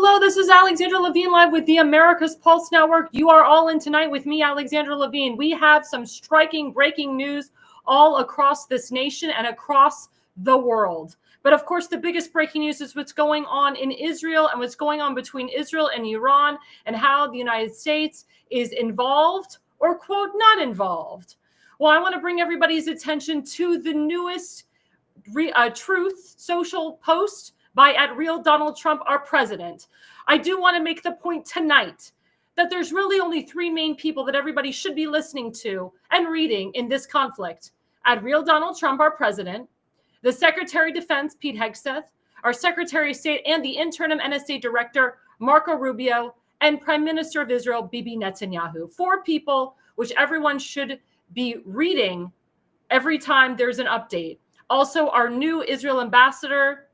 Hello, this is Alexandra Levine live with the America's Pulse Network. You are all in tonight with me, Alexandra Levine. We have some striking breaking news all across this nation and across the world. But of course, the biggest breaking news is what's going on in Israel and what's going on between Israel and Iran and how the United States is involved or, quote, not involved. Well, I want to bring everybody's attention to the newest Truth Social post by @RealDonaldTrump, our president. I do want to make the point tonight that there's really only three main people that everybody should be listening to and reading in this conflict. @RealDonaldTrump, our president, the Secretary of Defense, Pete Hegseth, our Secretary of State and the interim NSA Director, Marco Rubio, and Prime Minister of Israel, Bibi Netanyahu. Four people which everyone should be reading every time there's an update. Also, our new Israel ambassador,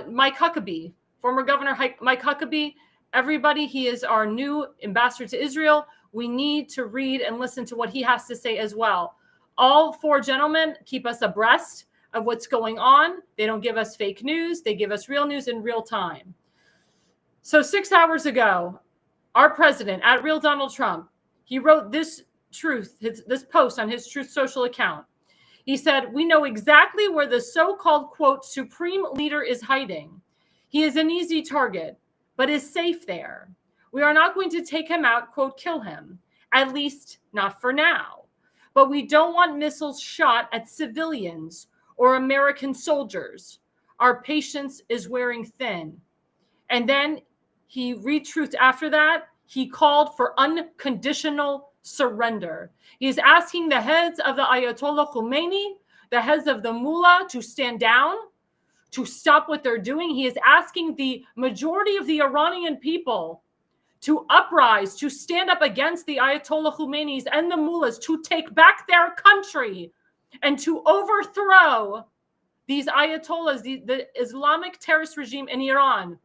Mike Huckabee, former Governor Mike Huckabee. Everybody, he is our new ambassador to Israel. We need to read and listen to what he has to say as well. All four gentlemen keep us abreast of what's going on. They don't give us fake news. They give us real news in real time. So 6 hours ago, our president, @RealDonaldTrump, he wrote this post on his Truth Social account. He said, "We know exactly where the so-called, quote, supreme leader is hiding. He is an easy target, but is safe there. We are not going to take him out, quote, kill him, at least not for now. But we don't want missiles shot at civilians or American soldiers. Our patience is wearing thin." And then he retruthed after that. He called for unconditional surrender. He is asking the heads of the Ayatollah Khomeini, the heads of the mullah, to stand down, to stop what they're doing. He is asking the majority of the Iranian people to uprise, to stand up against the Ayatollah Khomeinis and the mullahs, to take back their country and to overthrow these Ayatollahs, the Islamic terrorist regime in Iran.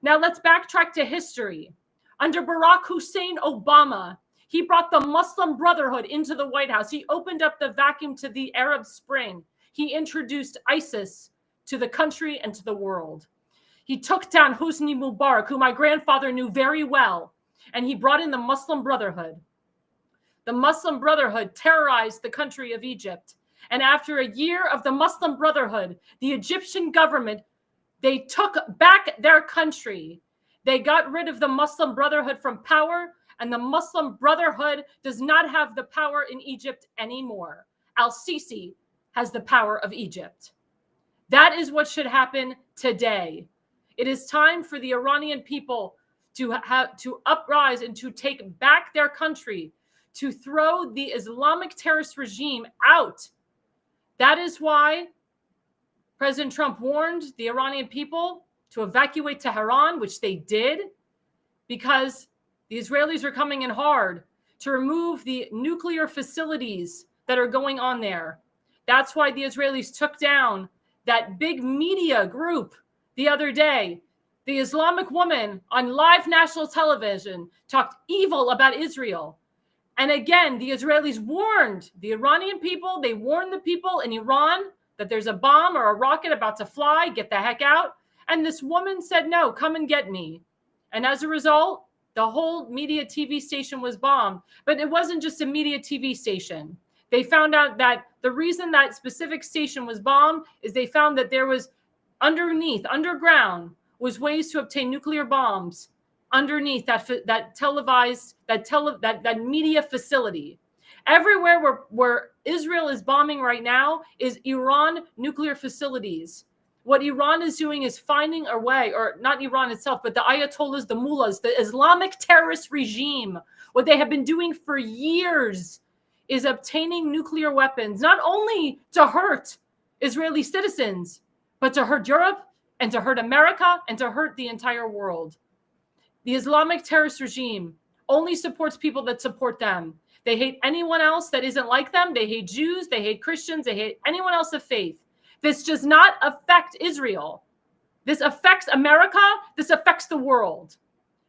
Now let's backtrack to history. Under Barack Hussein Obama, he brought the Muslim Brotherhood into the White House. He opened up the vacuum to the Arab Spring. He introduced ISIS to the country and to the world. He took down Hosni Mubarak, who my grandfather knew very well, and he brought in the Muslim Brotherhood. The Muslim Brotherhood terrorized the country of Egypt. And after a year of the Muslim Brotherhood, the Egyptian government, they took back their country. They got rid of the Muslim Brotherhood from power, and the Muslim Brotherhood does not have the power in Egypt anymore. Al-Sisi has the power of Egypt. That is what should happen today. It is time for the Iranian people to uprise and to take back their country, to throw the Islamic terrorist regime out. That is why President Trump warned the Iranian people to evacuate Tehran, which they did, because the Israelis are coming in hard to remove the nuclear facilities that are going on there. That's why the Israelis took down that big media group the other day. The Islamic woman on live national television talked evil about Israel. And again, the Israelis warned the Iranian people, they warned the people in Iran that there's a bomb or a rocket about to fly, get the heck out. And this woman said, no, come and get me. And as a result, the whole media TV station was bombed. But it wasn't just a media TV station. They found out that the reason that specific station was bombed is they found that there was underground, was ways to obtain nuclear bombs underneath that media facility. Everywhere where Israel is bombing right now is Iran nuclear facilities. What Iran is doing is finding a way, or not Iran itself, but the Ayatollahs, the mullahs, the Islamic terrorist regime, what they have been doing for years is obtaining nuclear weapons, not only to hurt Israeli citizens, but to hurt Europe and to hurt America and to hurt the entire world. The Islamic terrorist regime only supports people that support them. They hate anyone else that isn't like them. They hate Jews. They hate Christians. They hate anyone else of faith. This does not affect Israel. This affects America. This affects the world.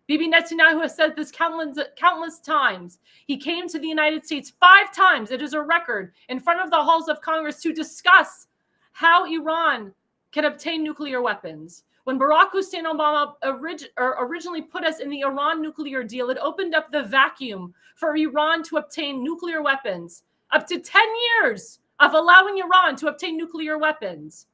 Bibi Netanyahu has said this countless times. He came to the United States 5 times, it is a record, in front of the halls of Congress to discuss how Iran can obtain nuclear weapons. When Barack Hussein Obama originally put us in the Iran nuclear deal, it opened up the vacuum for Iran to obtain nuclear weapons. Up to 10 years of allowing Iran to obtain nuclear weapons.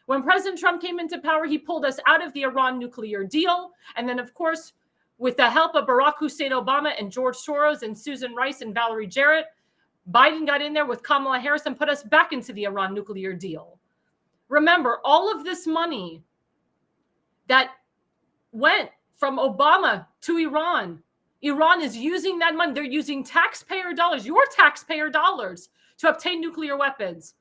When President Trump came into power, he pulled us out of the Iran nuclear deal. And then, of course, with the help of Barack Hussein Obama and George Soros and Susan Rice and Valerie Jarrett, Biden got in there with Kamala Harris and put us back into the Iran nuclear deal. Remember, all of this money that went from Obama to Iran is using that money. They're using taxpayer dollars, your taxpayer dollars, to obtain nuclear weapons.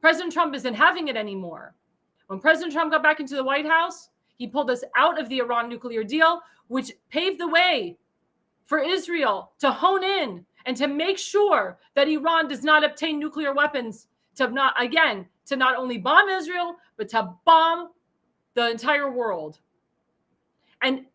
President Trump isn't having it anymore. When President Trump got back into the White House, he pulled us out of the Iran nuclear deal, which paved the way for Israel to hone in and to make sure that Iran does not obtain nuclear weapons to not only bomb Israel, but to bomb the entire world. And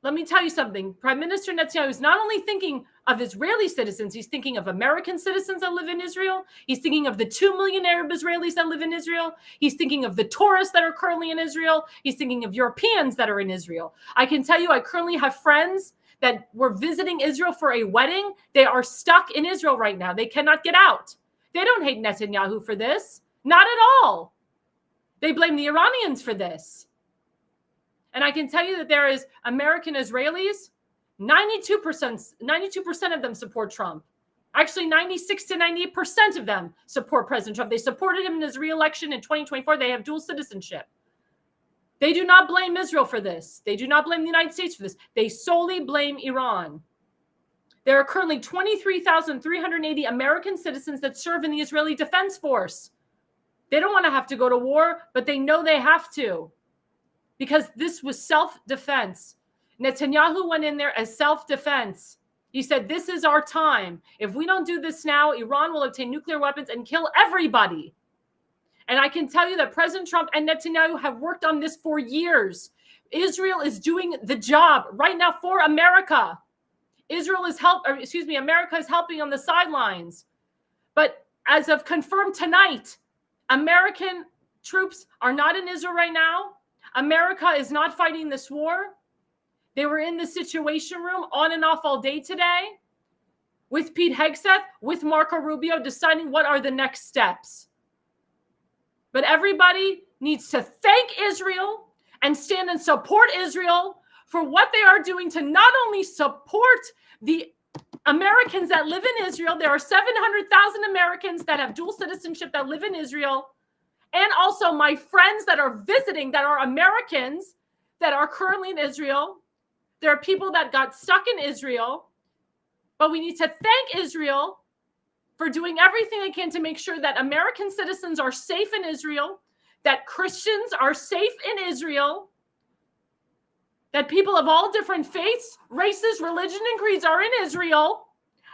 let me tell you something. Prime Minister Netanyahu is not only thinking of Israeli citizens, he's thinking of American citizens that live in Israel. He's thinking of the 2 million Arab Israelis that live in Israel. He's thinking of the tourists that are currently in Israel. He's thinking of Europeans that are in Israel. I can tell you, I currently have friends that were visiting Israel for a wedding. They are stuck in Israel right now. They cannot get out. They don't hate Netanyahu for this. Not at all. They blame the Iranians for this. And I can tell you that there is American Israelis, 92% of them support Trump. Actually, 96 to 98% of them support President Trump. They supported him in his re-election in 2024. They have dual citizenship. They do not blame Israel for this. They do not blame the United States for this. They solely blame Iran. There are currently 23,380 American citizens that serve in the Israeli Defense Force. They don't want to have to go to war, but they know they have to, because this was self-defense. Netanyahu went in there as self-defense. He said, this is our time. If we don't do this now, Iran will obtain nuclear weapons and kill everybody. And I can tell you that President Trump and Netanyahu have worked on this for years. Israel is doing the job right now for America. America is helping on the sidelines. But as of confirmed tonight, American troops are not in Israel right now. America is not fighting this war. They were in the Situation Room on and off all day today with Pete Hegseth, with Marco Rubio, deciding what are the next steps. But everybody needs to thank Israel and stand and support Israel for what they are doing to not only support the Americans that live in Israel. There are 700,000 Americans that have dual citizenship that live in Israel. And also my friends that are visiting that are Americans that are currently in Israel. There are people that got stuck in Israel. But we need to thank Israel for doing everything they can to make sure that American citizens are safe in Israel, that Christians are safe in Israel, that people of all different faiths, races, religion, and creeds are in Israel.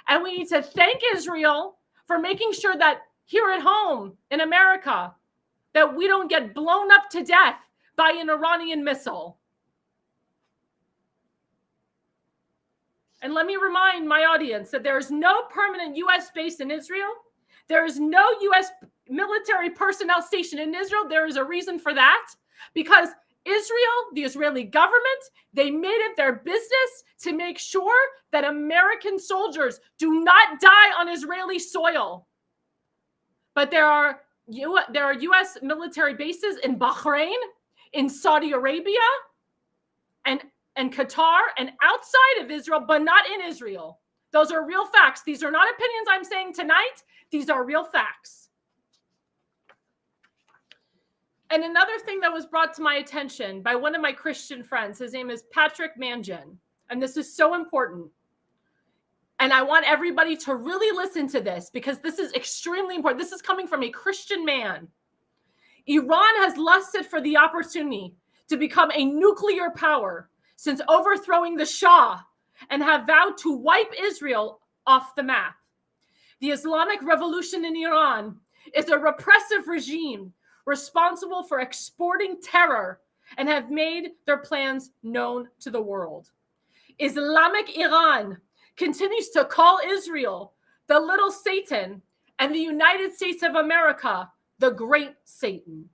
And we need to thank Israel for making sure that here at home in America, that we don't get blown up to death by an Iranian missile. And let me remind my audience that there is no permanent U.S. base in Israel. There is no U.S. military personnel stationed in Israel. There is a reason for that, because Israel, the Israeli government, they made it their business to make sure that American soldiers do not die on Israeli soil. But there are U.S. military bases in Bahrain, in Saudi Arabia, and Qatar, and outside of Israel, but not in Israel. Those are real facts. These are not opinions I'm saying tonight. These are real facts. And another thing that was brought to my attention by one of my Christian friends, his name is Patrick Mangian, and this is so important. And I want everybody to really listen to this, because this is extremely important. This is coming from a Christian man. Iran has lusted for the opportunity to become a nuclear power since overthrowing the Shah, and have vowed to wipe Israel off the map. The Islamic Revolution in Iran is a repressive regime responsible for exporting terror and have made their plans known to the world. Islamic Iran continues to call Israel the little Satan and the United States of America the great Satan.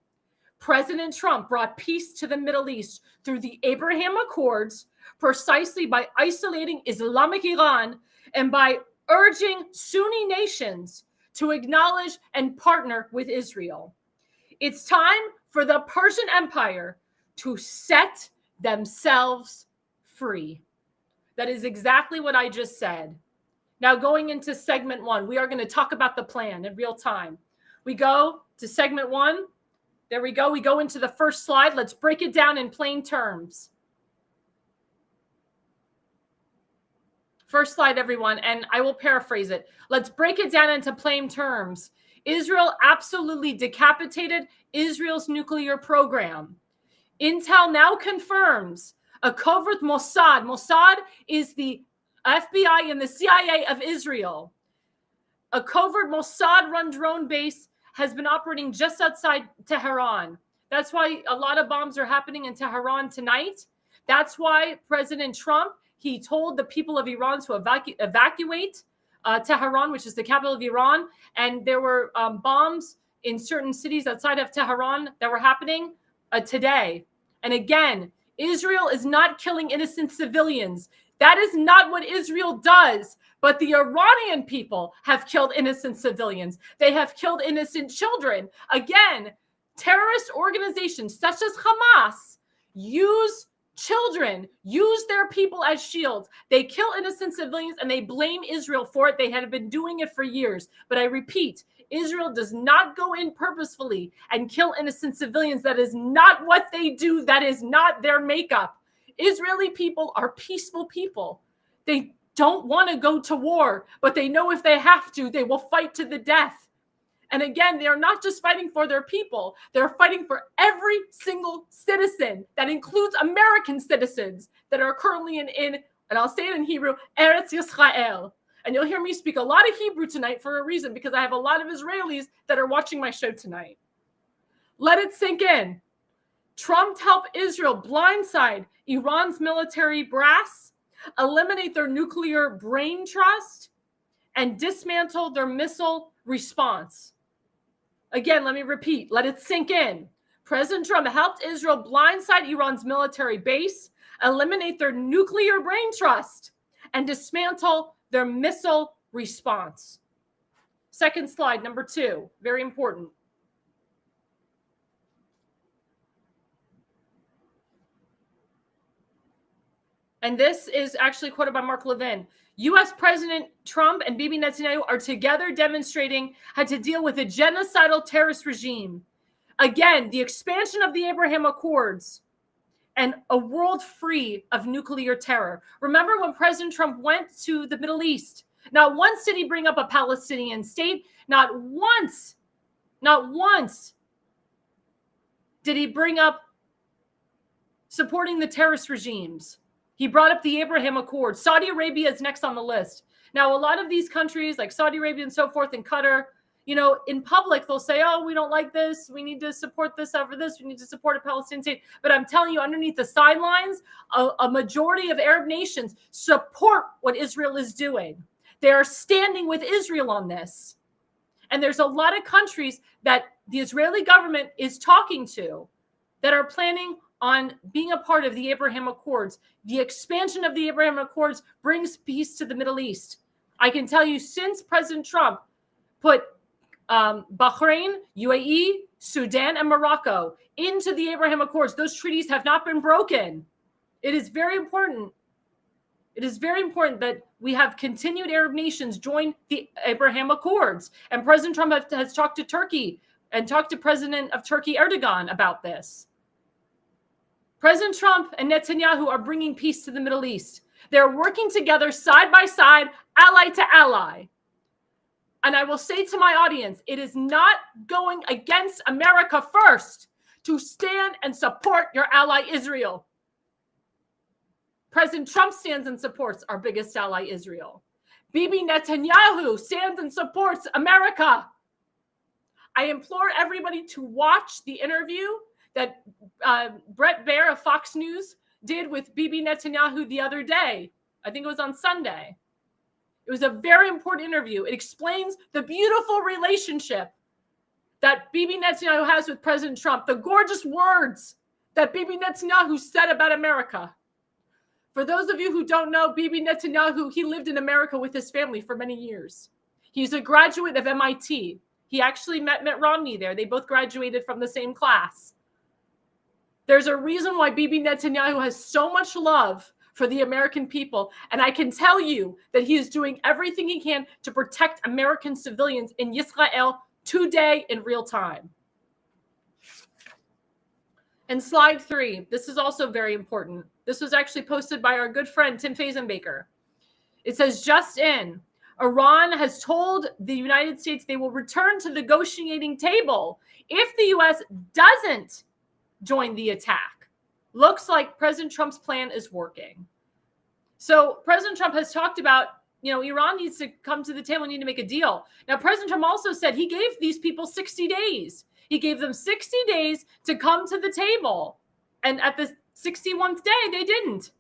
President Trump brought peace to the Middle East through the Abraham Accords, precisely by isolating Islamic Iran and by urging Sunni nations to acknowledge and partner with Israel. It's time for the Persian Empire to set themselves free. That is exactly what I just said. Now, going into segment one, we are going to talk about the plan in real time. We go to segment one. There we go. We go into the first slide. Let's break it down in plain terms. First slide, everyone, and I will paraphrase it. Let's break it down into plain terms. Israel absolutely decapitated Israel's nuclear program. Intel now confirms a covert Mossad. Mossad is the FBI and the CIA of Israel. A covert Mossad-run drone base has been operating just outside Tehran. That's why a lot of bombs are happening in Tehran tonight. That's why President Trump, he told the people of Iran to evacuate Tehran, which is the capital of Iran. And there were bombs in certain cities outside of Tehran that were happening today. And again, Israel is not killing innocent civilians. That is not what Israel does. But the Iranian people have killed innocent civilians. They have killed innocent children. Again, terrorist organizations such as Hamas use children, use their people as shields. They kill innocent civilians and they blame Israel for it. They had been doing it for years. But I repeat, Israel does not go in purposefully and kill innocent civilians. That is not what they do. That is not their makeup. Israeli people are peaceful people. They don't want to go to war, but they know if they have to, they will fight to the death. And again, they are not just fighting for their people. They're fighting for every single citizen. That includes American citizens that are currently in and I'll say it in Hebrew, Eretz Yisrael. And you'll hear me speak a lot of Hebrew tonight for a reason, because I have a lot of Israelis that are watching my show tonight. Let it sink in. Trump helped Israel blindside Iran's military brass, eliminate their nuclear brain trust, and dismantle their missile response. Again, let me repeat, let it sink in. President Trump helped Israel blindside Iran's military base, eliminate their nuclear brain trust, and dismantle their missile response. Second slide, number 2, very important. And this is actually quoted by Mark Levin. U.S. President Trump and Bibi Netanyahu are together demonstrating how to deal with a genocidal terrorist regime. Again, the expansion of the Abraham Accords and a world free of nuclear terror. Remember when President Trump went to the Middle East? Not once did he bring up a Palestinian state. Not once did he bring up supporting the terrorist regimes. He brought up the Abraham Accords. Saudi Arabia is next on the list. Now, a lot of these countries like Saudi Arabia and so forth and Qatar, you know, in public, they'll say, oh, we don't like this. We need to support this over this. We need to support a Palestinian state. But I'm telling you, underneath the sidelines, a majority of Arab nations support what Israel is doing. They are standing with Israel on this. And there's a lot of countries that the Israeli government is talking to that are planning on being a part of the Abraham Accords. The expansion of the Abraham Accords brings peace to the Middle East. I can tell you, since President Trump put Bahrain, UAE, Sudan, and Morocco into the Abraham Accords, those treaties have not been broken. It is very important. It is very important that we have continued Arab nations join the Abraham Accords. And President Trump has talked to Turkey and talked to President of Turkey, Erdogan, about this. President Trump and Netanyahu are bringing peace to the Middle East. They're working together side by side, ally to ally. And I will say to my audience, it is not going against America first to stand and support your ally Israel. President Trump stands and supports our biggest ally Israel. Bibi Netanyahu stands and supports America. I implore everybody to watch the interview that Brett Baer of Fox News did with Bibi Netanyahu the other day. I think it was on Sunday. It was a very important interview. It explains the beautiful relationship that Bibi Netanyahu has with President Trump, the gorgeous words that Bibi Netanyahu said about America. For those of you who don't know, Bibi Netanyahu, he lived in America with his family for many years. He's a graduate of MIT. He actually met Mitt Romney there. They both graduated from the same class. There's a reason why Bibi Netanyahu has so much love for the American people. And I can tell you that he is doing everything he can to protect American civilians in Israel today in real time. And slide 3, this is also very important. This was actually posted by our good friend, TimFazenbaker. It says, just in, Iran has told the United States they will return to the negotiating table if the U.S. doesn't join the attack. Looks like President Trump's plan is working. So President Trump has talked about, Iran needs to come to the table, we need to make a deal. Now, President Trump also said he gave these people 60 days. He gave them 60 days to come to the table. And at the 61st day, they didn't.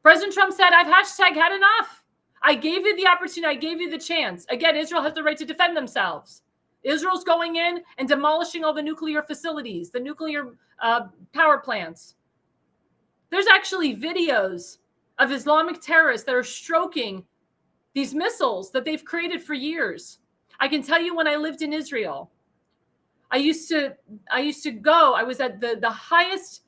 President Trump said, I've had enough. I gave you the opportunity. I gave you the chance. Again, Israel has the right to defend themselves. Israel's going in and demolishing all the nuclear facilities, the nuclear power plants. There's actually videos of Islamic terrorists that are stroking these missiles that they've created for years. I can tell you when I lived in Israel, I used to go, I was at the highest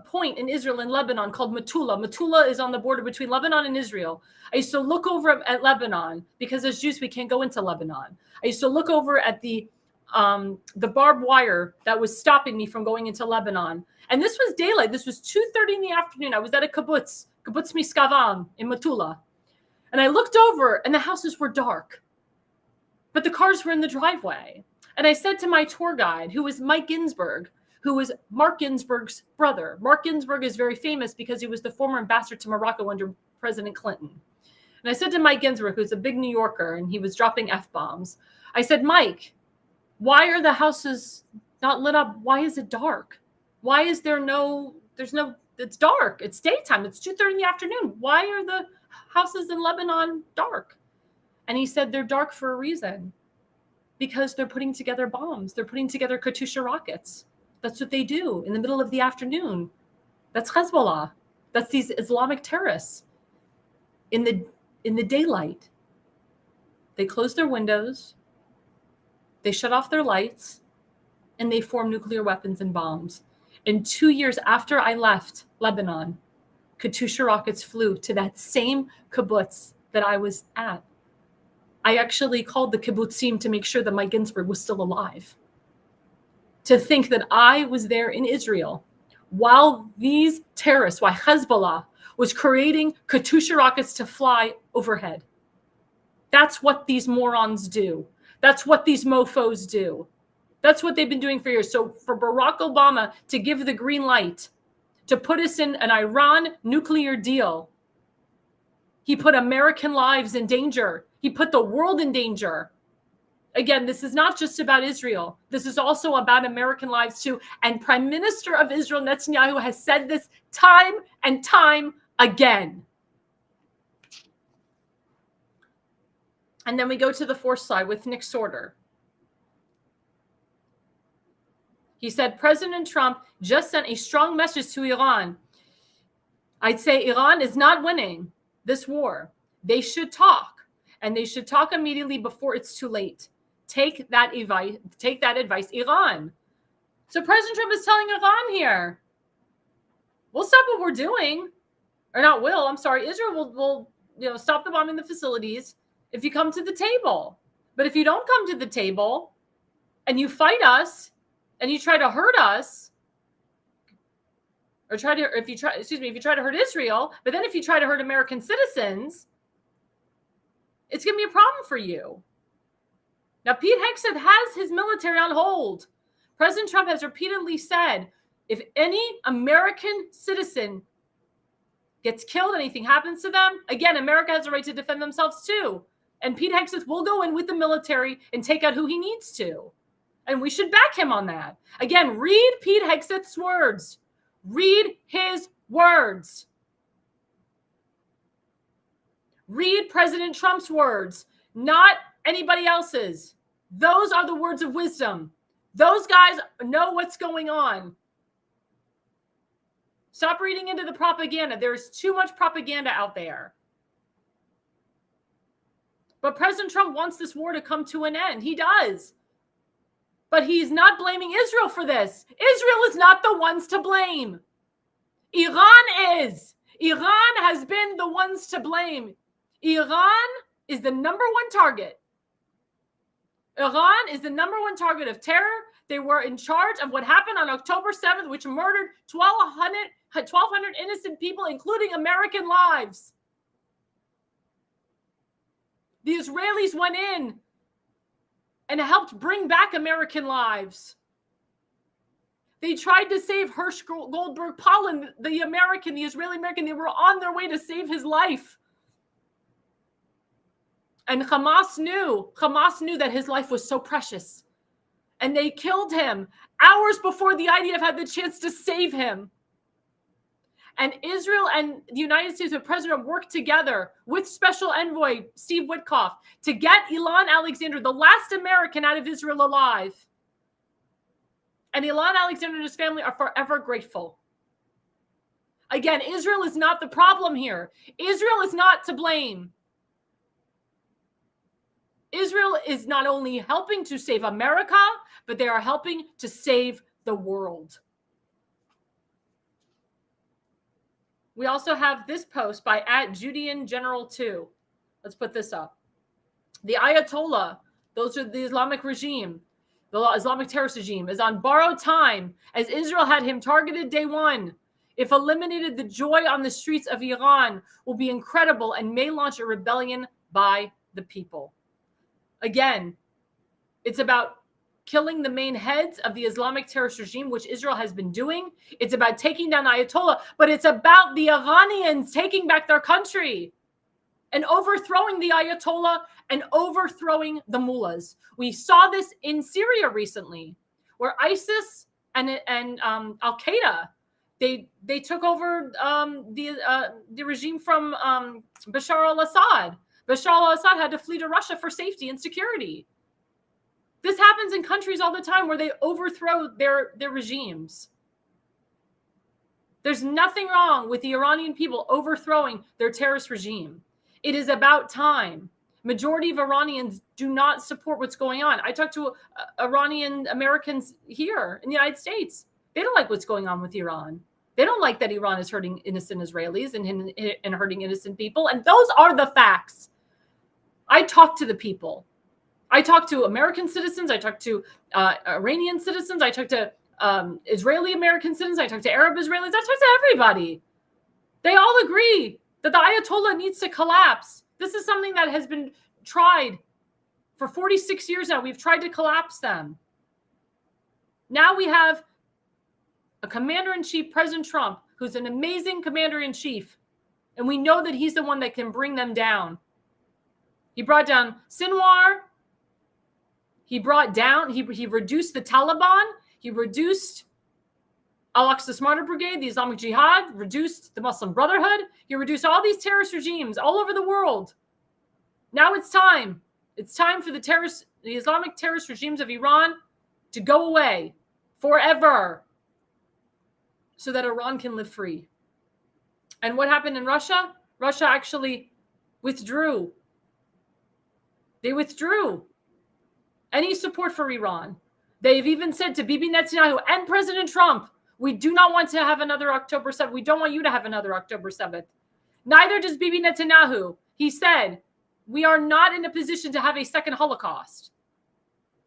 point in Israel, in Lebanon, called Metula. Metula is on the border between Lebanon and Israel. I used to look over at Lebanon because as Jews, we can't go into Lebanon. I used to look over at the barbed wire that was stopping me from going into Lebanon. And this was daylight. This was 2:30 in the afternoon. I was at a kibbutz Miskavan in Metula. And I looked over and the houses were dark, but the cars were in the driveway. And I said to my tour guide, who was Mike Ginsburg, who was Mark Ginsburg's brother. Mark Ginsburg is very famous because he was the former ambassador to Morocco under President Clinton. And I said to Mike Ginsburg, who's a big New Yorker, and he was dropping F-bombs. I said, Mike, why are the houses not lit up? Why is it dark? Why is it's dark. It's daytime. It's 2:30 in the afternoon. Why are the houses in Lebanon dark? And he said, they're dark for a reason. Because they're putting together bombs. They're putting together Katyusha rockets. That's what they do in the middle of the afternoon. That's Hezbollah. That's these Islamic terrorists. In the daylight, they close their windows, they shut off their lights, and they form nuclear weapons and bombs. And 2 years after I left Lebanon, Katyusha rockets flew to that same kibbutz that I was at. I actually called the kibbutzim to make sure that Mike Ginsburg was still alive. To think that I was there in Israel while these terrorists, while Hezbollah was creating Katyusha rockets to fly overhead. That's what these morons do. That's what these mofos do. That's what they've been doing for years. So for Barack Obama to give the green light to put us in an Iran nuclear deal, he put American lives in danger. He put the world in danger. Again, this is not just about Israel. This is also about American lives too. And Prime Minister of Israel, Netanyahu, has said this time and time again. And then we go to the fourth slide with Nick Sorter. He said, President Trump just sent a strong message to Iran. I'd say Iran is not winning this war. They should talk, and they should talk immediately before it's too late. Take that advice, Iran. So President Trump is telling Iran here, we'll stop what we're doing. Or not will, I'm sorry. Israel will stop the bombing the facilities if you come to the table. But if you don't come to the table and you fight us and you try to hurt us, if you try to hurt Israel, but then if you try to hurt American citizens, it's going to be a problem for you. Now, Pete Hegseth has his military on hold. President Trump has repeatedly said, if any American citizen gets killed, anything happens to them, again, America has a right to defend themselves too. And Pete Hegseth will go in with the military and take out who he needs to. And we should back him on that. Again, read Pete Hegseth's words. Read his words. Read President Trump's words, not anybody else's. Those are the words of wisdom. Those guys know what's going on. Stop reading into the propaganda. There's too much propaganda out there. But President Trump wants this war to come to an end. He does. But he's not blaming Israel for this. Israel is not the ones to blame. Iran is. Iran has been the ones to blame. Iran is the number one target. Iran is the number one target of terror. They were in charge of what happened on October 7th, which murdered 1,200 innocent people, including American lives. The Israelis went in and helped bring back American lives. They tried to save Hersh Goldberg Polin, the Israeli American. They were on their way to save his life. And Hamas knew that his life was so precious. And they killed him hours before the IDF had the chance to save him. And Israel and the United States with President worked together with Special Envoy Steve Witkoff to get Ilan Alexander, the last American, out of Israel alive. And Ilan Alexander and his family are forever grateful. Again, Israel is not the problem here. Israel is not to blame. Israel is not only helping to save America, but they are helping to save the world. We also have this post by @JudeanGeneral2. Let's put this up. The Ayatollah, those are the Islamic regime, the Islamic terrorist regime, is on borrowed time as Israel had him targeted day one. If eliminated, the joy on the streets of Iran will be incredible and may launch a rebellion by the people. Again, it's about killing the main heads of the Islamic terrorist regime, which Israel has been doing. It's about taking down the Ayatollah, but it's about the Iranians taking back their country and overthrowing the Ayatollah and overthrowing the mullahs. We saw this in Syria recently, where ISIS and Al-Qaeda, they took over the regime from Bashar al-Assad. Bashar al-Assad had to flee to Russia for safety and security. This happens in countries all the time where they overthrow their regimes. There's nothing wrong with the Iranian people overthrowing their terrorist regime. It is about time. Majority of Iranians do not support what's going on. I talked to Iranian Americans here in the United States. They don't like what's going on with Iran. They don't like that Iran is hurting innocent Israelis and hurting innocent people. And those are the facts. I talk to the people. I talk to American citizens. I talk to Iranian citizens. I talk to Israeli American citizens. I talk to Arab Israelis. I talk to everybody. They all agree that the Ayatollah needs to collapse. This is something that has been tried for 46 years now. We've tried to collapse them. Now we have a commander-in-chief, President Trump, who's an amazing commander-in-chief. And we know that he's the one that can bring them down. He brought down Sinwar. He reduced the Taliban. He reduced Al-Aqsa Smarter Brigade, the Islamic Jihad, reduced the Muslim Brotherhood. He reduced all these terrorist regimes all over the world. Now it's time. It's time for the Islamic terrorist regimes of Iran to go away forever so that Iran can live free. And what happened in Russia? Russia actually withdrew. They withdrew any support for Iran. They've even said to Bibi Netanyahu and President Trump, we do not want to have another October 7th. We don't want you to have another October 7th. Neither does Bibi Netanyahu. He said, we are not in a position to have a second Holocaust.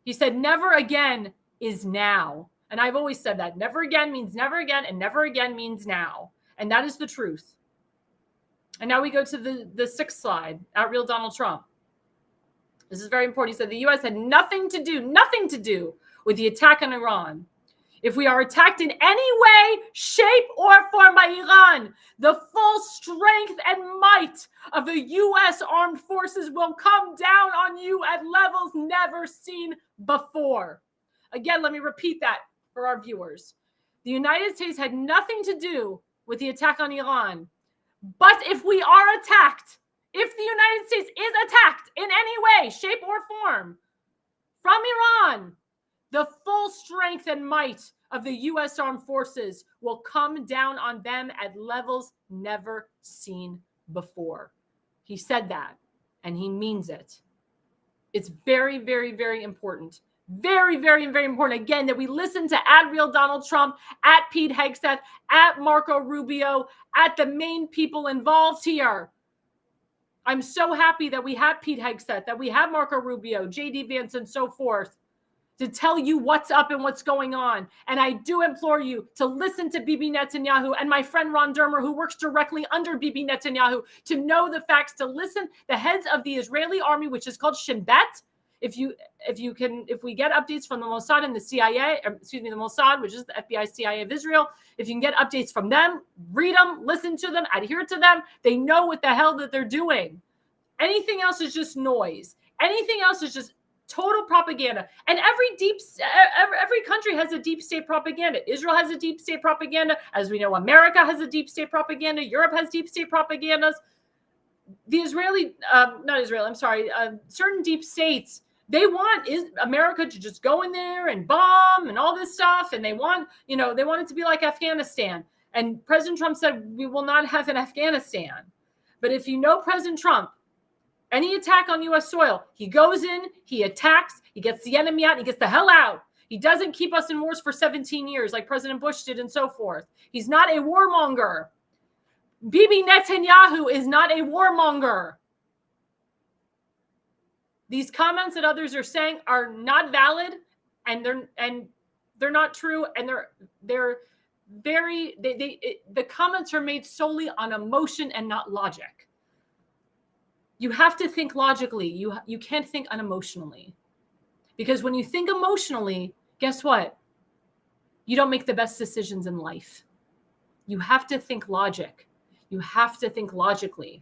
He said, never again is now. And I've always said that. Never again means never again, and never again means now. And that is the truth. And now we go to the sixth slide, @Real Donald Trump. This is very important. He said the U.S. had nothing to do with the attack on Iran. If we are attacked in any way, shape, or form by Iran, the full strength and might of the U.S. armed forces will come down on you at levels never seen before. Again, let me repeat that for our viewers. The United States had nothing to do with the attack on Iran. But if we are attacked, if the United States is attacked in any way, shape, or form from Iran, the full strength and might of the U.S. Armed Forces will come down on them at levels never seen before. He said that, and he means it. It's very, very, very important. Very, very, very important, again, that we listen to at Real Donald Trump, at Pete Hegseth, at Marco Rubio, at the main people involved here. I'm so happy that we have Pete Hegseth, that we have Marco Rubio, JD Vance, and so forth, to tell you what's up and what's going on. And I do implore you to listen to Bibi Netanyahu and my friend Ron Dermer, who works directly under Bibi Netanyahu, to know the facts, to listen. The heads of the Israeli army, which is called Shin Bet, if we get updates from the Mossad and the CIA, the Mossad, which is the FBI, CIA of Israel, if you can get updates from them, read them, listen to them, adhere to them, they know what the hell that they're doing. Anything else is just noise. Anything else is just total propaganda. And every country has a deep state propaganda. Israel has a deep state propaganda. As we know, America has a deep state propaganda. Europe has deep state propagandas. The certain deep states, they want America to just go in there and bomb and all this stuff. And they want it to be like Afghanistan. And President Trump said, we will not have an Afghanistan. But if you know President Trump, any attack on U.S. soil, he goes in, he attacks, he gets the enemy out, he gets the hell out. He doesn't keep us in wars for 17 years like President Bush did and so forth. He's not a warmonger. Bibi Netanyahu is not a warmonger. These comments that others are saying are not valid, and they're not true, and the comments are made solely on emotion and not logic. You have to think logically. You can't think unemotionally. Because when you think emotionally, guess what? You don't make the best decisions in life. You have to think logic. You have to think logically.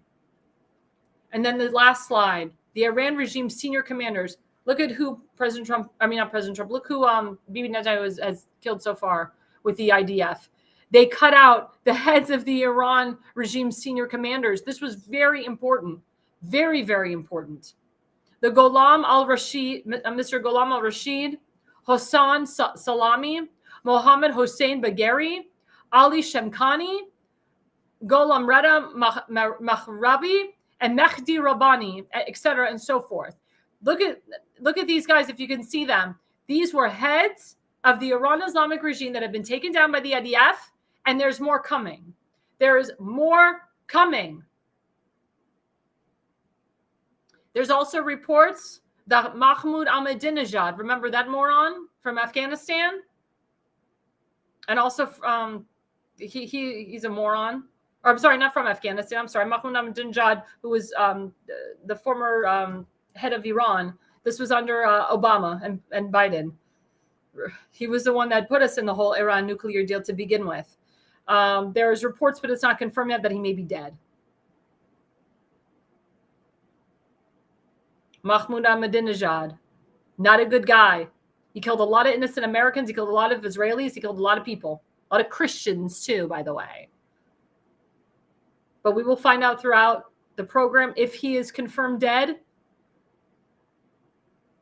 And then the last slide, the Iran regime senior commanders. Look at who look who Bibi Netanyahu has killed so far with the IDF. They cut out the heads of the Iran regime senior commanders. This was very important. Very, very important. The Mr. Gholam al-Rashid, Hossein Salami, Mohammed Hossein Bagheri, Ali Shemkhani, Gholam Reda Mahrabi, and Mehdi Rabbani, etc., and so forth. Look at these guys, if you can see them. These were heads of the Iran Islamic regime that have been taken down by the IDF, and there's more coming. There is more coming. There's also reports that Mahmoud Ahmadinejad, remember that moron from Afghanistan? And also, he's a moron. Or I'm sorry, not from Afghanistan. I'm sorry, Mahmoud Ahmadinejad, who was the former head of Iran. This was under Obama and Biden. He was the one that put us in the whole Iran nuclear deal to begin with. There's reports, but it's not confirmed yet, that he may be dead. Mahmoud Ahmadinejad, not a good guy. He killed a lot of innocent Americans. He killed a lot of Israelis. He killed a lot of people, a lot of Christians too, by the way. But we will find out throughout the program if he is confirmed dead.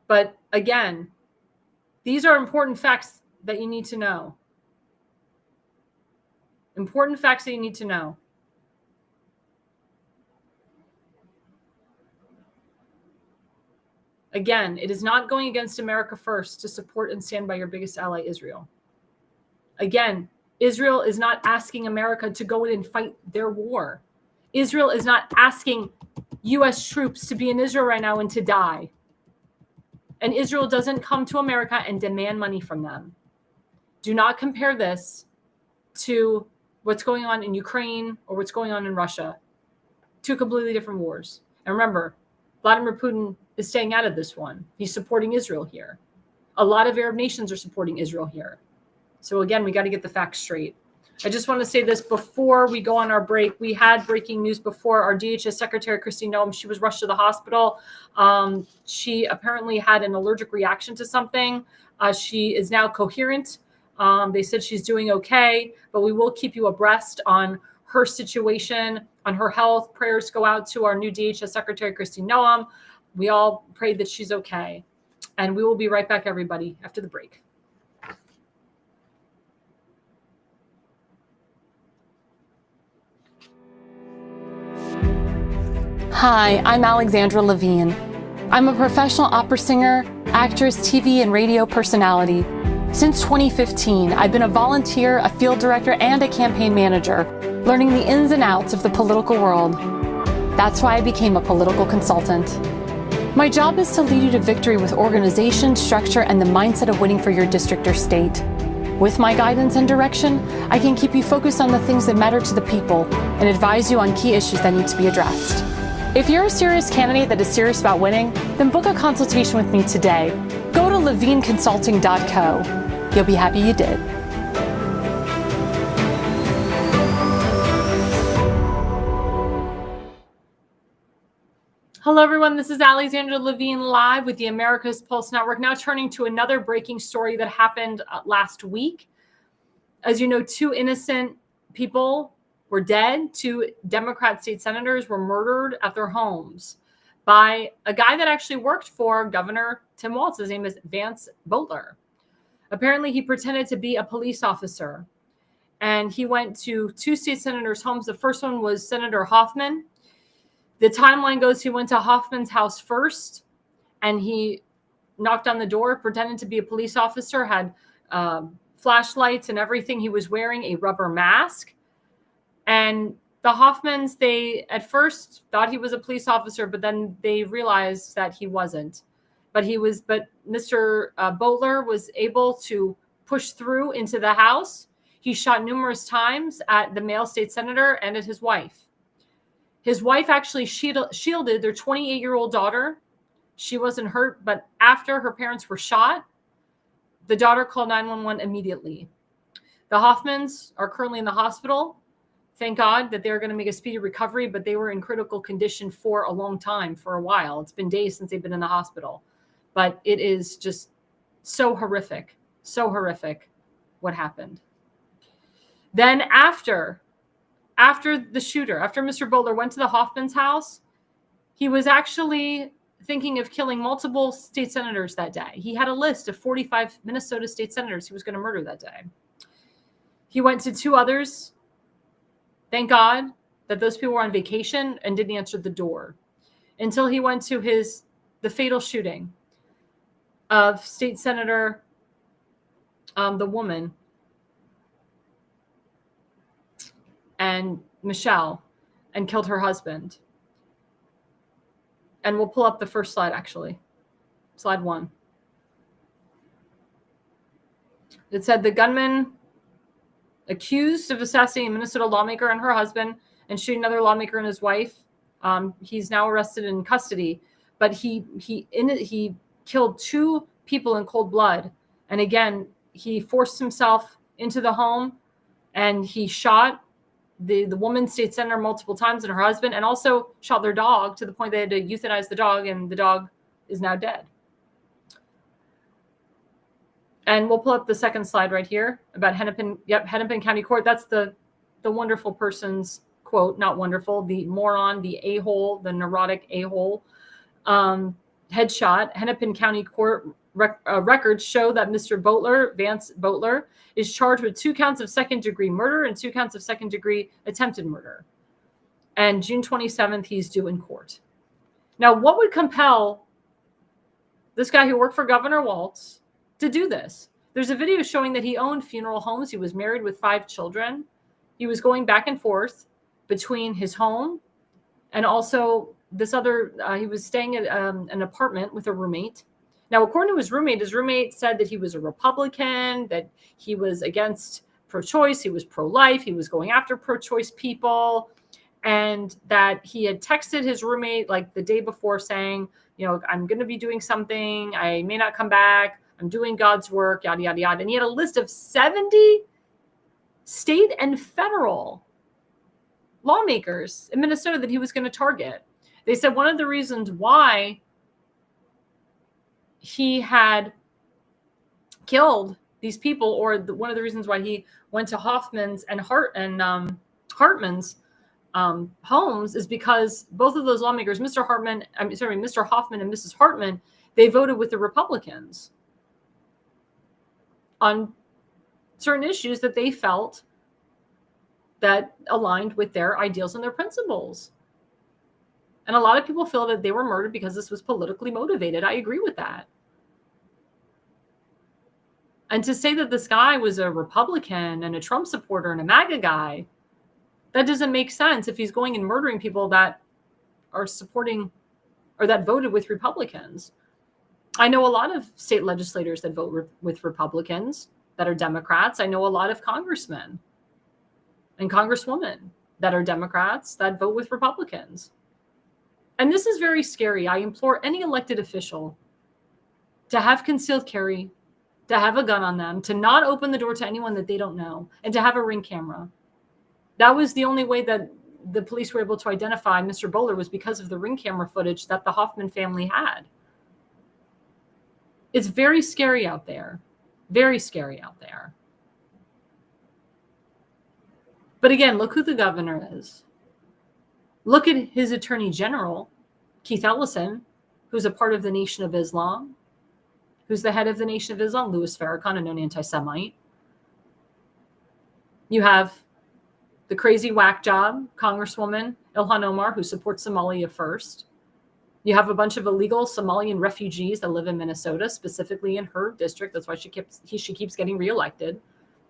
But again, these are important facts that you need to know. Important facts that you need to know. Again, it is not going against America first to support and stand by your biggest ally, Israel. Again, Israel is not asking America to go in and fight their war. Israel is not asking U.S. troops to be in Israel right now and to die. And Israel doesn't come to America and demand money from them. Do not compare this to what's going on in Ukraine or what's going on in Russia. Two completely different wars. And remember, Vladimir Putin is staying out of this one. He's supporting Israel here. A lot of Arab nations are supporting Israel here. So again, we got to get the facts straight. I just want to say this before we go on our break. We had breaking news before. Our DHS Secretary, Kristi Noem, she was rushed to the hospital. She apparently had an allergic reaction to something. She is now coherent. They said she's doing okay, but we will keep you abreast on her situation, on her health. Prayers go out to our new DHS Secretary, Kristi Noem. We all pray that she's okay. And we will be right back, everybody, after the break. Hi, I'm Alexandra Levine. I'm a professional opera singer, actress, TV, and radio personality. Since 2015, I've been a volunteer, a field director, and a campaign manager, learning the ins and outs of the political world. That's why I became a political consultant. My job is to lead you to victory with organization, structure, and the mindset of winning for your district or state. With my guidance and direction, I can keep you focused on the things that matter to the people and advise you on key issues that need to be addressed. If you're a serious candidate that is serious about winning, then book a consultation with me today. Go to levineconsulting.co. You'll be happy you did. Hello, everyone. This is Alexandra Levine live with the America's Pulse Network. Now turning to another breaking story that happened last week. As you know, 2 innocent people were dead. 2 Democrat state senators were murdered at their homes by a guy that actually worked for Governor Tim Walz. His name is Vance Boelter. Apparently, he pretended to be a police officer, and he went to 2 state senators' homes. The first one was Senator Hoffman. The timeline goes, he went to Hoffman's house first, and he knocked on the door, pretended to be a police officer, had flashlights and everything. He was wearing a rubber mask. And the Hoffmans, they at first thought he was a police officer, but then they realized that he wasn't. But Mr. Boelter was able to push through into the house. He shot numerous times at the male state senator and at his wife. His wife actually shielded their 28-year-old daughter. She wasn't hurt, but after her parents were shot, the daughter called 911 immediately. The Hoffmans are currently in the hospital. Thank God that they're going to make a speedy recovery, but they were in critical condition for a long time, for a while. It's been days since they've been in the hospital. But it is just so horrific what happened. Then after the shooter, after Mr. Boelter went to the Hoffman's house, he was actually thinking of killing multiple state senators that day. He had a list of 45 Minnesota state senators he was going to murder that day. He went to 2 others. Thank God that those people were on vacation and didn't answer the door until he went to the fatal shooting of State Senator, the woman, and Michelle, and killed her husband. And we'll pull up the first slide, actually. Slide 1. It said the gunman accused of assassinating a Minnesota lawmaker and her husband and shooting another lawmaker and his wife. He's now arrested in custody, but he killed 2 people in cold blood. And again, he forced himself into the home and he shot the woman state senator multiple times and her husband, and also shot their dog to the point they had to euthanize the dog, and the dog is now dead. And we'll pull up the second slide right here about Hennepin. Yep, Hennepin County Court. That's the wonderful person's quote, not wonderful, the moron, the a-hole, the neurotic a-hole. Headshot. Hennepin County Court records show that Mr. Boelter, Vance Boelter, is charged with 2 counts of second-degree murder and 2 counts of second-degree attempted murder. And June 27th, he's due in court. Now, what would compel this guy who worked for Governor Walz to do this? There's a video showing that he owned funeral homes. He was married with 5 children. He was going back and forth between his home and also this other, he was staying at an apartment with a roommate. Now, according to his roommate said that he was a Republican, that he was against pro-choice, he was pro-life, he was going after pro-choice people, and that he had texted his roommate like the day before saying, you know, I'm going to be doing something, I may not come back, I'm doing God's work, yada, yada, yada. And he had a list of 70 state and federal lawmakers in Minnesota that he was going to target. They said one of the reasons why he had killed these people, or one of the reasons why he went to Hoffman's and Hartman's homes, is because both of those lawmakers, Mr. Hoffman and Mrs. Hartman, they voted with the Republicans on certain issues that they felt that aligned with their ideals and their principles. And a lot of people feel that they were murdered because this was politically motivated. I agree with that. And to say that this guy was a Republican and a Trump supporter and a MAGA guy, that doesn't make sense if he's going and murdering people that are supporting or that voted with Republicans. I know a lot of state legislators that vote with Republicans that are Democrats. I know a lot of congressmen and congresswomen that are Democrats that vote with Republicans. And this is very scary. I implore any elected official to have concealed carry, to have a gun on them, to not open the door to anyone that they don't know, and to have a Ring camera. That was the only way that the police were able to identify Mr. Boelter, was because of the Ring camera footage that the Hoffman family had. It's very scary out there. Very scary out there. But again, look who the governor is. Look at his attorney general, Keith Ellison, who's a part of the Nation of Islam, who's the head of the Nation of Islam, Louis Farrakhan, a known anti-Semite. You have the crazy whack job Congresswoman Ilhan Omar, who supports Somalia first. You have a bunch of illegal Somalian refugees that live in Minnesota, specifically in her district. That's why she keeps getting reelected.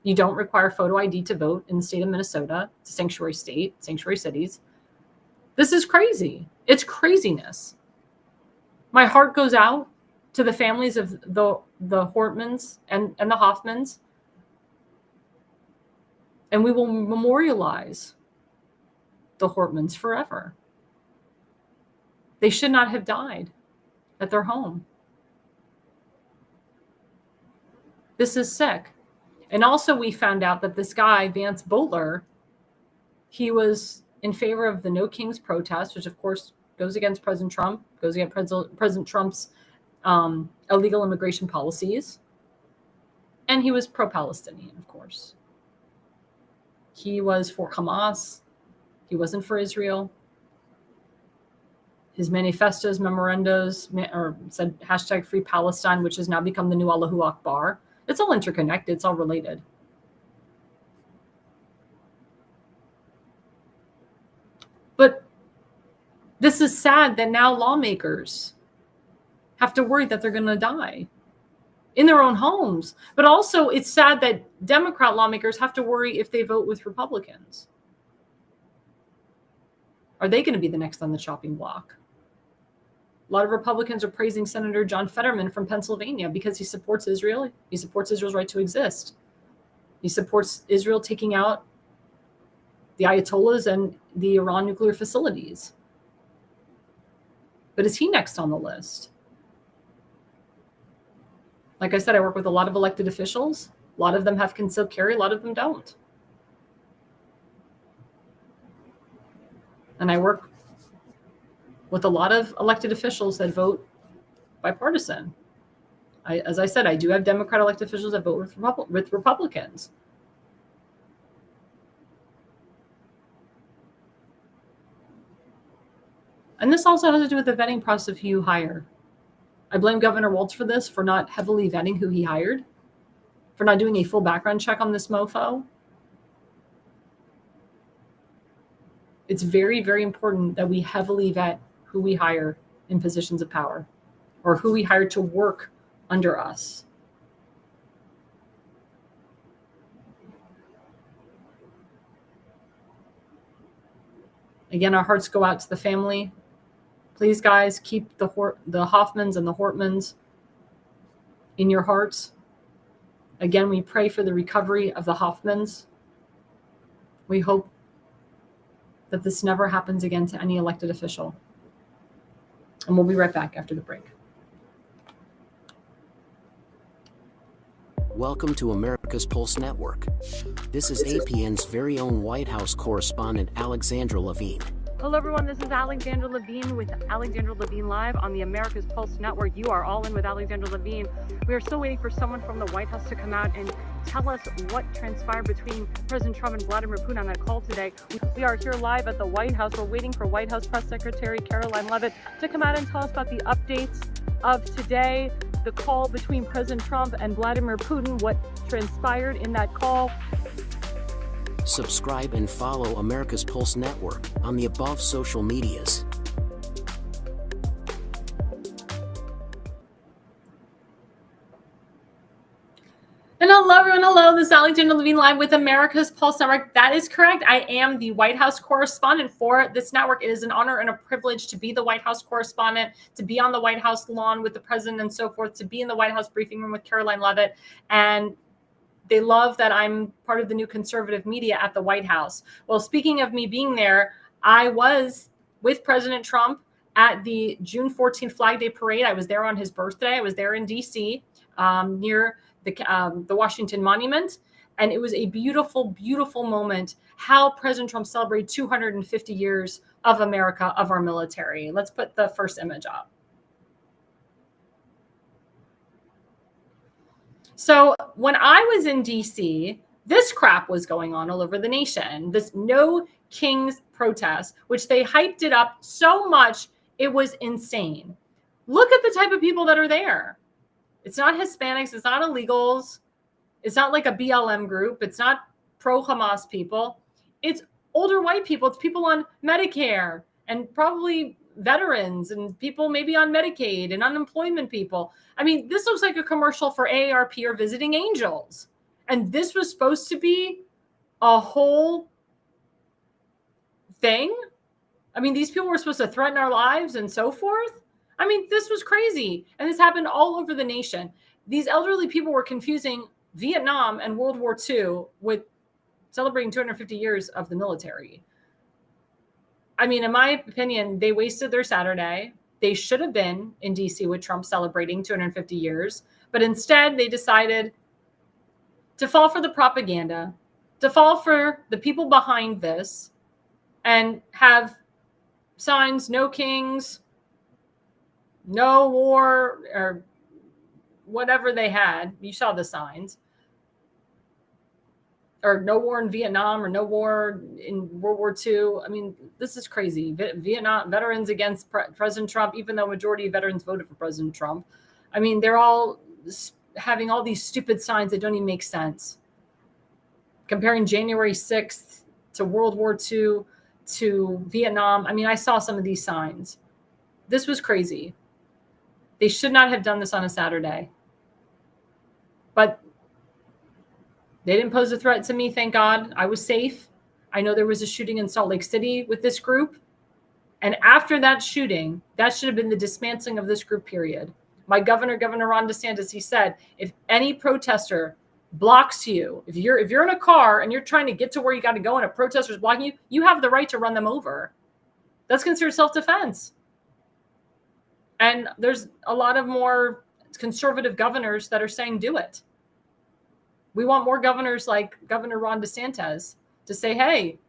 You don't require photo ID to vote in the state of Minnesota. It's a sanctuary state, sanctuary cities. This is crazy. It's craziness. My heart goes out to the families of the Hortmans and the Hoffmans. And we will memorialize the Hortmans forever. They should not have died at their home. This is sick. And also we found out that this guy, Vance Boelter, he was in favor of the No Kings protest, which of course goes against President Trump, goes against President Trump's illegal immigration policies. And he was pro-Palestinian, of course. He was for Hamas. He wasn't for Israel. His manifestos, memorandos, said hashtag Free Palestine, which has now become the new Allahu Akbar. It's all interconnected. It's all related. But this is sad that now lawmakers have to worry that they're going to die in their own homes. But also it's sad that Democrat lawmakers have to worry if they vote with Republicans. Are they going to be the next on the chopping block? A lot of Republicans are praising Senator John Fetterman from Pennsylvania because he supports Israel. He supports Israel's right to exist. He supports Israel taking out the Ayatollahs and the Iran nuclear facilities. But is he next on the list? Like I said, I work with a lot of elected officials. A lot of them have concealed carry. A lot of them don't. And I work with a lot of elected officials that vote bipartisan. As I said, I do have Democrat elected officials that vote with Republicans. And this also has to do with the vetting process of who you hire. I blame Governor Walz for this, for not heavily vetting who he hired, for not doing a full background check on this mofo. It's very, very important that we heavily vet who we hire in positions of power or who we hire to work under us. Again, our hearts go out to the family. Please, guys, keep the Hoffmans and the Hortmans in your hearts. Again, we pray for the recovery of the Hoffmans. We hope that this never happens again to any elected official. And we'll be right back after the break. Welcome to America's Pulse Network. This is APN's very own White House correspondent, Alexandra Levine. Hello, everyone. This is Alexandra Levine with Alexandra Levine Live on the America's Pulse Network. You are all in with Alexandra Levine. We are still waiting for someone from the White House to come out and tell us what transpired between President Trump and Vladimir Putin on that call today. We are here live at the White House. We're waiting for White House Press Secretary Caroline Leavitt to come out and tell us about the updates of today, the call between President Trump and Vladimir Putin, what transpired in that call. Subscribe and follow America's Pulse Network on the above social medias. And hello, everyone. Hello, this is Alexandra Levine live with America's Pulse Network. That is correct. I am the White House correspondent for this network. It is an honor and a privilege to be the White House correspondent, to be on the White House lawn with the president and so forth, to be in the White House briefing room with Caroline Leavitt. And they love that I'm part of the new conservative media at the White House. Well, speaking of me being there, I was with President Trump at the June 14th Flag Day Parade. I was there on his birthday. I was there in D.C. Near the Washington Monument. And it was a beautiful, beautiful moment how President Trump celebrated 250 years of America, of our military. Let's put the first image up. So when I was in DC, this crap was going on all over the nation. This No Kings protest, which they hyped it up so much, it was insane. Look at the type of people that are there. It's not Hispanics. It's not illegals. It's not like a BLM group. It's not pro-Hamas people. It's older white people. It's people on Medicare and probably veterans and people maybe on Medicaid and unemployment people. I mean, this looks like a commercial for AARP or Visiting Angels. And this was supposed to be a whole thing. I mean, these people were supposed to threaten our lives and so forth. I mean, this was crazy. And this happened all over the nation. These elderly people were confusing Vietnam and World War II with celebrating 250 years of the military. I mean, in my opinion, they wasted their Saturday. They should have been in DC with Trump celebrating 250 years. But instead, they decided to fall for the propaganda, to fall for the people behind this, and have signs, no kings, no war, or whatever they had. You saw the signs. Or no war in Vietnam, or no war in World War II. I mean, this is crazy. Vietnam veterans against President Trump, even though majority of veterans voted for President Trump. I mean, they're all having all these stupid signs that don't even make sense. Comparing January 6th to World War II to Vietnam. I mean, I saw some of these signs. This was crazy. They should not have done this on a Saturday. But they didn't pose a threat to me, thank God. I was safe. I know there was a shooting in Salt Lake City with this group. And after that shooting, that should have been the dismantling of this group, period. My Governor Ron DeSantis, he said, if any protester blocks you, if you're in a car and you're trying to get to where you got to go and a protester's blocking you, you have the right to run them over. That's considered self-defense. And there's a lot of more conservative governors that are saying do it. We want more governors like Governor Ron DeSantis to say, hey,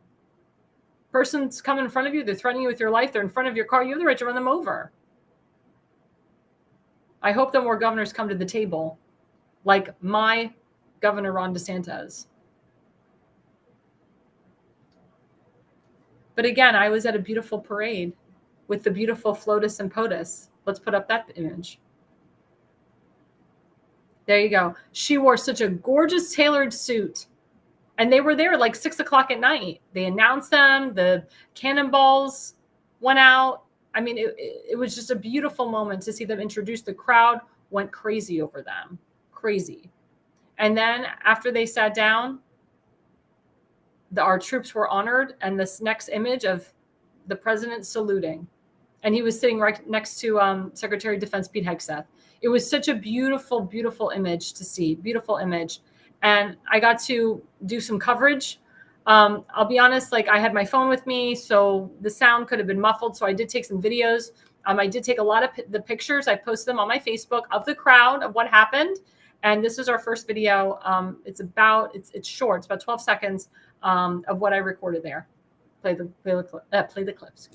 person's coming in front of you. They're threatening you with your life. They're in front of your car. You have the right to run them over. I hope that more governors come to the table like my Governor Ron DeSantis. But again, I was at a beautiful parade with the beautiful FLOTUS and POTUS. Let's put up that image. There you go. She wore such a gorgeous tailored suit. And they were there like 6 o'clock at night. They announced them. The cannonballs went out. I mean, it was just a beautiful moment to see them introduced. The crowd went crazy over them. Crazy. And then after they sat down, our troops were honored. And this next image of the president saluting. And he was sitting right next to Secretary of Defense Pete Hegseth. It was such a beautiful, beautiful image to see. Beautiful image. And I got to do some coverage. I'll be honest, like I had my phone with me, so the sound could have been muffled. So I did take some videos. I did take a lot of the pictures. I posted them on my Facebook of the crowd, of what happened. And this is our first video. It's short. It's about 12 seconds of what I recorded there. Play the clips.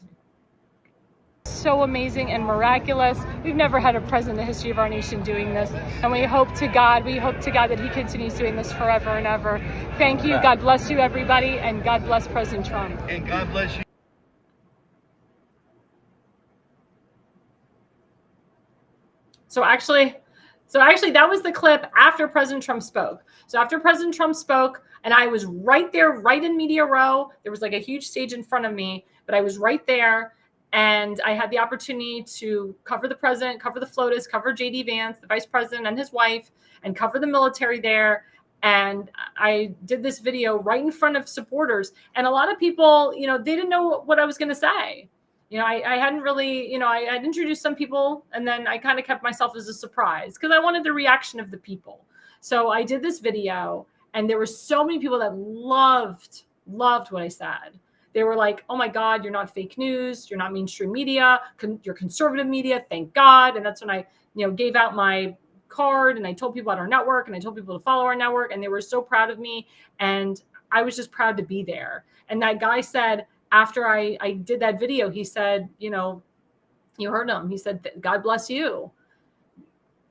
So amazing and miraculous. We've never had a president in the history of our nation doing this, and we hope to God that he continues doing this forever and ever. Thank you. God bless you, everybody, and God bless President Trump. And God bless you. So actually that was the clip after President Trump spoke. So after President Trump spoke, and I was right there, right in media row, there was like a huge stage in front of me, but I was right there. And I had the opportunity to cover the president, cover the FLOTUS, cover JD Vance, the vice president and his wife, and cover the military there. And I did this video right in front of supporters. And a lot of people, they didn't know what I was going to say. I hadn't really, I had introduced some people, and then I kind of kept myself as a surprise because I wanted the reaction of the people. So I did this video, and there were so many people that loved what I said. They were like, oh my God, you're not fake news. You're not mainstream media. You're conservative media. Thank God. And that's when I, gave out my card, and I told people about our network, and I told people to follow our network, and they were so proud of me. And I was just proud to be there. And that guy said, after I did that video, he said, you heard him. He said, God bless you.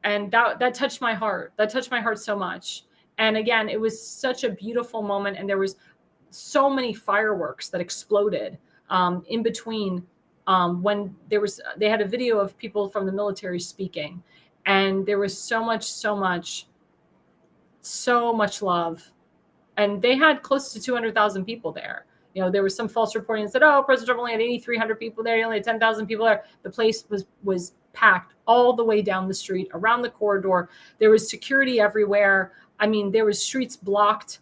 And that touched my heart. That touched my heart so much. And again, it was such a beautiful moment. And there was so many fireworks that exploded in between when they had a video of people from the military speaking, and there was so much love, and they had close to 200,000 people there. There was some false reporting that said, oh, President Trump only had 8,300 people there. He only had 10,000 people there. The place was packed all the way down the street, around the corridor. There was security everywhere. I mean, there was streets blocked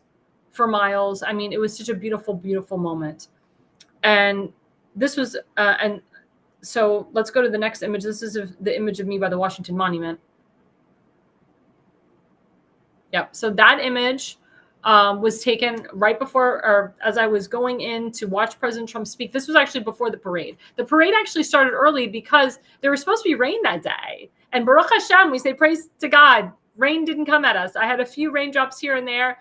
for miles. I mean, it was such a beautiful, beautiful moment. And this was, and so let's go to the next image. This is the image of me by the Washington Monument. Yep. So that image was taken right before, or as I was going in to watch President Trump speak. This was actually before the parade. The parade actually started early because there was supposed to be rain that day. And Baruch Hashem, we say praise to God, rain didn't come at us. I had a few raindrops here and there,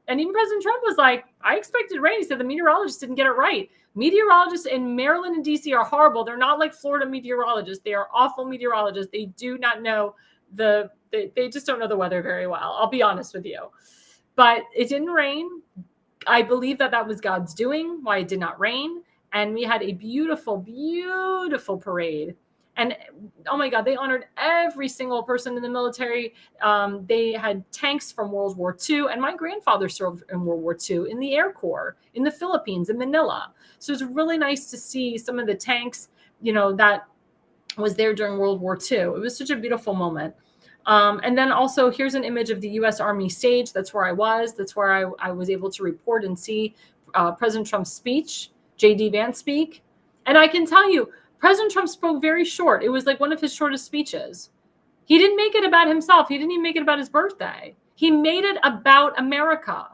and even President Trump was like, I expected rain. He said the meteorologists didn't get it right. Meteorologists in Maryland and DC are horrible. They're not like Florida meteorologists. They are awful meteorologists. They do not know they just don't know the weather very well. I'll be honest with you. But it didn't rain. I believe that was God's doing, why it did not rain. And we had a beautiful, beautiful parade. And oh my God, they honored every single person in the military. They had tanks from World War II. And my grandfather served in World War II in the Air Corps in the Philippines, in Manila. So it's really nice to see some of the tanks, that was there during World War II. It was such a beautiful moment. And then also here's an image of the U.S. Army stage. That's where I was. That's where I was able to report and see President Trump's speech, JD Vance speak. And I can tell you, President Trump spoke very short. It was like one of his shortest speeches. He didn't make it about himself. He didn't even make it about his birthday. He made it about America.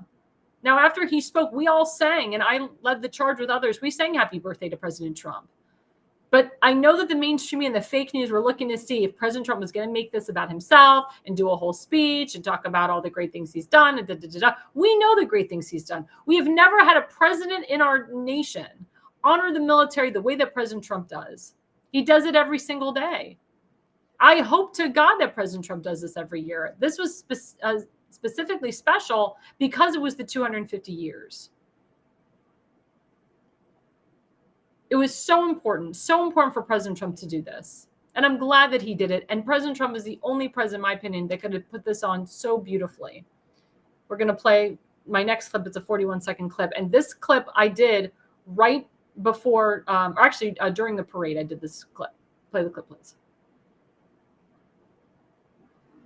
Now, after he spoke, we all sang, and I led the charge with others. We sang happy birthday to President Trump. But I know that the mainstream and the fake news were looking to see if President Trump was going to make this about himself and do a whole speech and talk about all the great things he's done. And We know the great things he's done. We have never had a president in our nation honor the military the way that President Trump does. He does it every single day. I hope to God that President Trump does this every year. This was specifically special because it was the 250 years. It was so important for President Trump to do this. And I'm glad that he did it. And President Trump is the only president, in my opinion, that could have put this on so beautifully. We're going to play my next clip. It's a 41-second clip. And this clip I did right before, during the parade, I did this clip. Play the clip, please.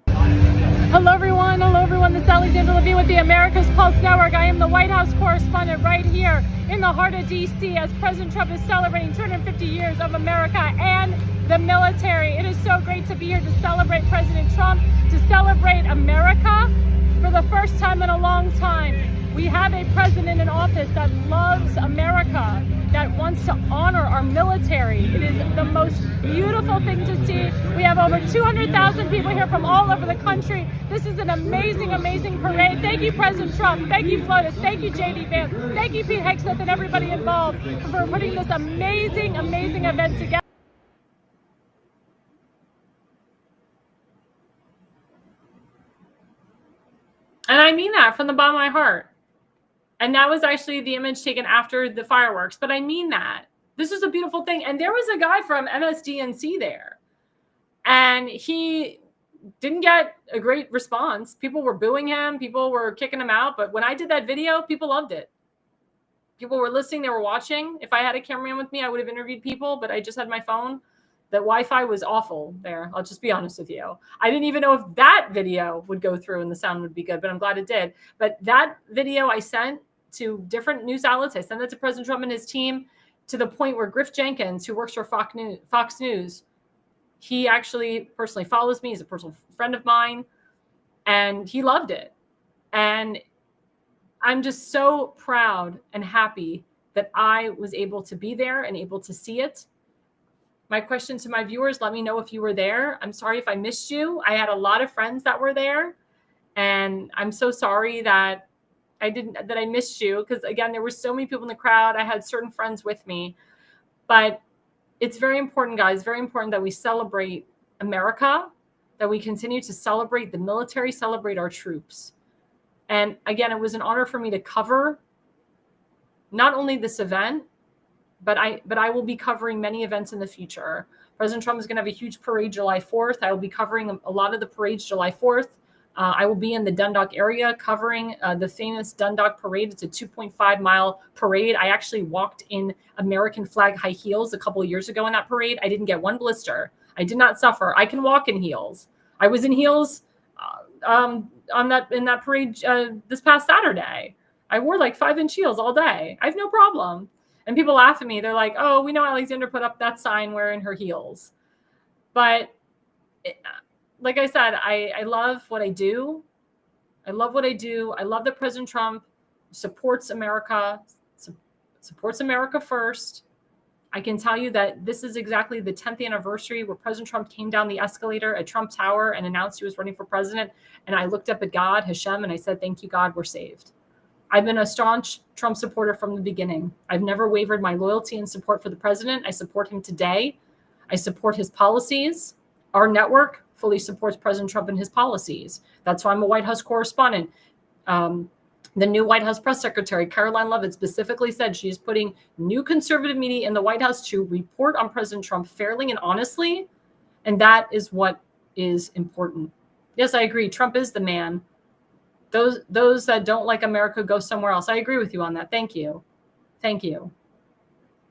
Hello, everyone. This is Alexandra Levine with the America's Pulse Network. I am the White House correspondent right here in the heart of D.C. as President Trump is celebrating 250 years of America and the military. It is so great to be here to celebrate President Trump, to celebrate America for the first time in a long time. We have a president in office that loves America, that wants to honor our military. It is the most beautiful thing to see. We have over 200,000 people here from all over the country. This is an amazing, amazing parade. Thank you, President Trump. Thank you, FLOTUS. Thank you, JD Vance. Thank you, Pete Hegseth, and everybody involved for putting this amazing, amazing event together. And I mean that from the bottom of my heart. And that was actually the image taken after the fireworks. But I mean that. This is a beautiful thing. And there was a guy from MSDNC there. And he didn't get a great response. People were booing him. People were kicking him out. But when I did that video, people loved it. People were listening. They were watching. If I had a cameraman with me, I would have interviewed people. But I just had my phone. The Wi-Fi was awful there. I'll just be honest with you. I didn't even know if that video would go through and the sound would be good. But I'm glad it did. But that video I sent to different news outlets. I sent it to President Trump and his team, to the point where Griff Jenkins, who works for Fox News, he actually personally follows me. He's a personal friend of mine, and he loved it. And I'm just so proud and happy that I was able to be there and able to see it. My question to my viewers, let me know if you were there. I'm sorry if I missed you. I had a lot of friends that were there, and I'm so sorry that I missed you, because again, there were so many people in the crowd. I had certain friends with me, but it's very important, guys, very important that we celebrate America, that we continue to celebrate the military, celebrate our troops. And again, it was an honor for me to cover not only this event, but I will be covering many events in the future. President Trump is going to have a huge parade July 4th. I will be covering a lot of the parades July 4th. I will be in the Dundalk area covering the famous Dundalk parade. It's a 2.5-mile parade. I actually walked in American flag high heels a couple of years ago in that parade. I didn't get one blister. I did not suffer. I can walk in heels. I was in heels in that parade this past Saturday. I wore like 5-inch heels all day. I have no problem. And people laugh at me. They're like, "Oh, we know Alexandra put up that sign wearing her heels." But like I said, I love what I do. I love what I do. I love that President Trump supports America, supports America first. I can tell you that this is exactly the 10th anniversary where President Trump came down the escalator at Trump Tower and announced he was running for president. And I looked up at God, Hashem, and I said, "Thank you, God, we're saved." I've been a staunch Trump supporter from the beginning. I've never wavered my loyalty and support for the president. I support him today. I support his policies. Our network fully supports President Trump and his policies. That's why I'm a White House correspondent. The new White House press secretary, Caroline Leavitt, specifically said she is putting new conservative media in the White House to report on President Trump fairly and honestly. And that is what is important. Yes, I agree. Trump is the man. Those that don't like America go somewhere else. I agree with you on that. Thank you. Thank you.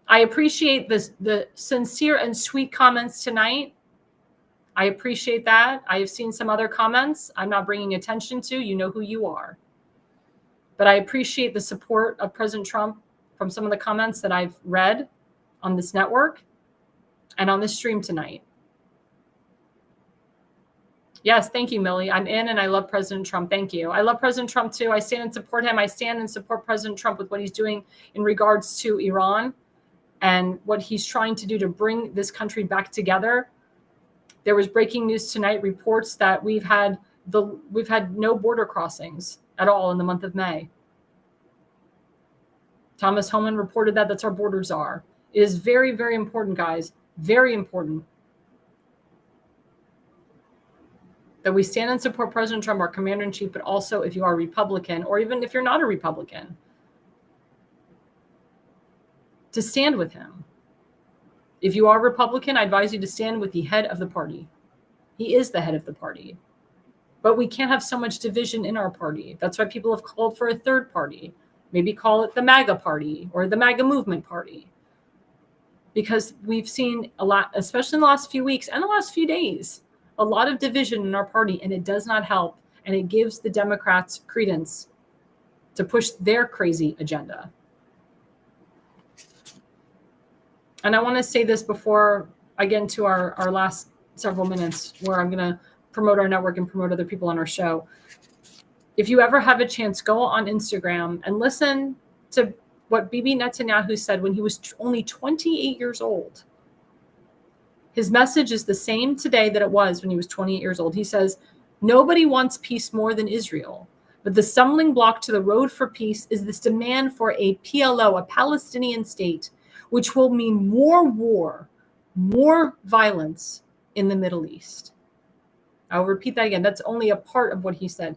I appreciate the sincere and sweet comments tonight. I appreciate that. I have seen some other comments I'm not bringing attention to. You know who you are. But I appreciate the support of President Trump from some of the comments that I've read on this network and on this stream tonight. Yes, thank you, Millie. I'm in and I love President Trump. Thank you. I love President Trump too. I stand and support him. I stand and support President Trump with what he's doing in regards to Iran and what he's trying to do to bring this country back together. There was breaking news tonight, reports that we've had no border crossings at all in the month of May. Thomas Homan reported that that's our borders are. It is very, very important, guys. Very important that we stand and support President Trump, our commander-in-chief, but also if you are a Republican, or even if you're not a Republican, to stand with him. If you are a Republican, I advise you to stand with the head of the party. He is the head of the party. But we can't have so much division in our party. That's why people have called for a third party. Maybe call it the MAGA party or the MAGA movement party. Because we've seen a lot, especially in the last few weeks and the last few days, a lot of division in our party, and it does not help. And it gives the Democrats credence to push their crazy agenda. And I want to say this before I get into our last several minutes, where I'm going to promote our network and promote other people on our show. If you ever have a chance, go on Instagram and listen to what Bibi Netanyahu said when he was only 28 years old. His message is the same today that it was when he was 28 years old. He says, "Nobody wants peace more than Israel, but the stumbling block to the road for peace is this demand for a PLO, a Palestinian state, which will mean more war, more violence in the Middle East." I'll repeat that again. That's only a part of what he said.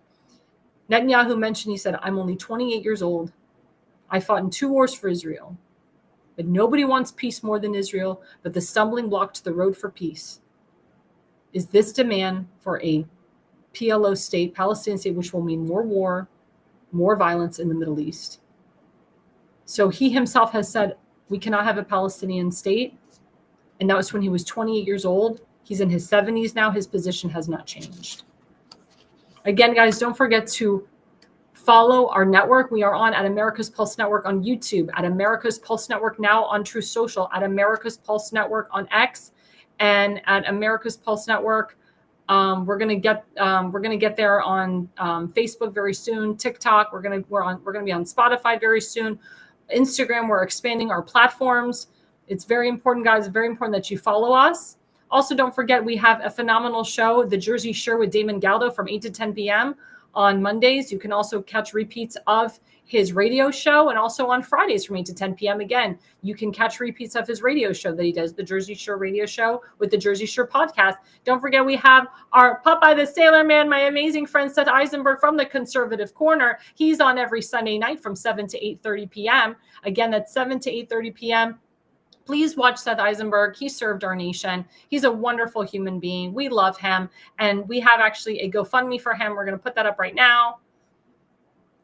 Netanyahu mentioned, he said, I'm only 28 years old. I fought in 2 wars for Israel. But nobody wants peace more than Israel, but the stumbling block to the road for peace is this demand for a PLO state, Palestinian state, which will mean more war, more violence in the Middle East. So he himself has said, we cannot have a Palestinian state. And that was when he was 28 years old. He's in his 70s now. His position has not changed. Again, guys, don't forget to follow our network. We are on at America's Pulse Network on YouTube, at America's Pulse Network now on True Social, at America's Pulse Network on X, and at America's Pulse Network. We're gonna get there on Facebook very soon. TikTok. We're gonna be on Spotify very soon. Instagram. We're expanding our platforms. It's very important, guys. Very important that you follow us. Also, don't forget we have a phenomenal show, The Jersey Shore with Damon Galdo from 8 to 10 p.m. on Mondays. You can also catch repeats of his radio show, and also on Fridays from 8 to 10 p.m. Again, you can catch repeats of his radio show that he does, the Jersey Shore radio show with the Jersey Shore podcast. Don't forget we have our Popeye the Sailor Man, my amazing friend Seth Eisenberg from the Conservative Corner. He's on every Sunday night from 7 to 8:30 p.m. Again, that's 7 to 8:30 p.m. Please watch Seth Eisenberg. He served our nation. He's a wonderful human being. We love him. And we have actually a GoFundMe for him. We're going to put that up right now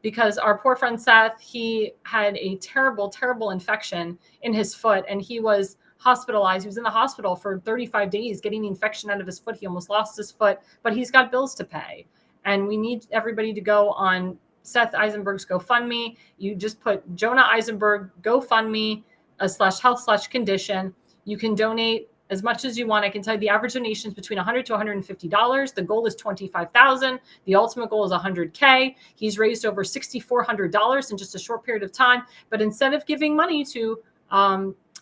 because our poor friend Seth, he had a terrible, terrible infection in his foot, and he was hospitalized. He was in the hospital for 35 days getting the infection out of his foot. He almost lost his foot, but he's got bills to pay. And we need everybody to go on Seth Eisenberg's GoFundMe. You just put Jonah Eisenberg GoFundMe /health/condition. You can donate as much as you want. I can tell you the average donation is between $100 to $150. The goal is $25,000. The ultimate goal is $100K. He's raised over $6,400 in just a short period of time. But instead of giving money to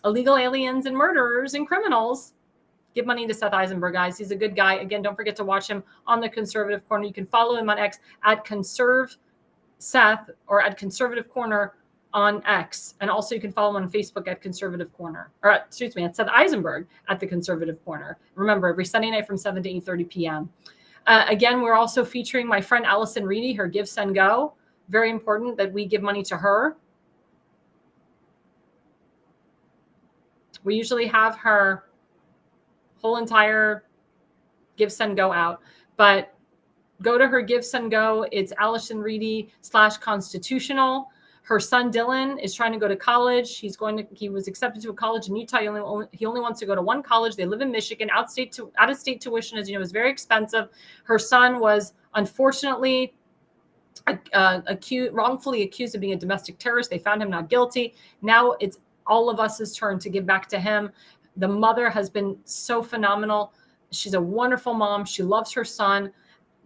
illegal aliens and murderers and criminals, give money to Seth Eisenberg, guys. He's a good guy. Again, don't forget to watch him on the Conservative Corner. You can follow him on X at Conserve Seth or at Conservative Corner on X. And also you can follow him on Facebook at Conservative Corner, or at Seth Eisenberg at the Conservative Corner. Remember, every Sunday night from 7 to 8:30 p.m. Again, we're also featuring my friend Allison Reedy, her Give, Send, Go. Very important that we give money to her. We usually have her whole entire Give, Send, Go out, but go to her Give, Send, Go. It's Allison Reedy /constitutional. Her son Dylan is trying to go to college. He was accepted to a college in Utah. He only wants to go to one college. They live in Michigan. Out of state tuition, as you know, is very expensive. Her son was unfortunately wrongfully accused of being a domestic terrorist. They found him not guilty. Now it's all of us' turn to give back to him. The mother has been so phenomenal. She's a wonderful mom. She loves her son.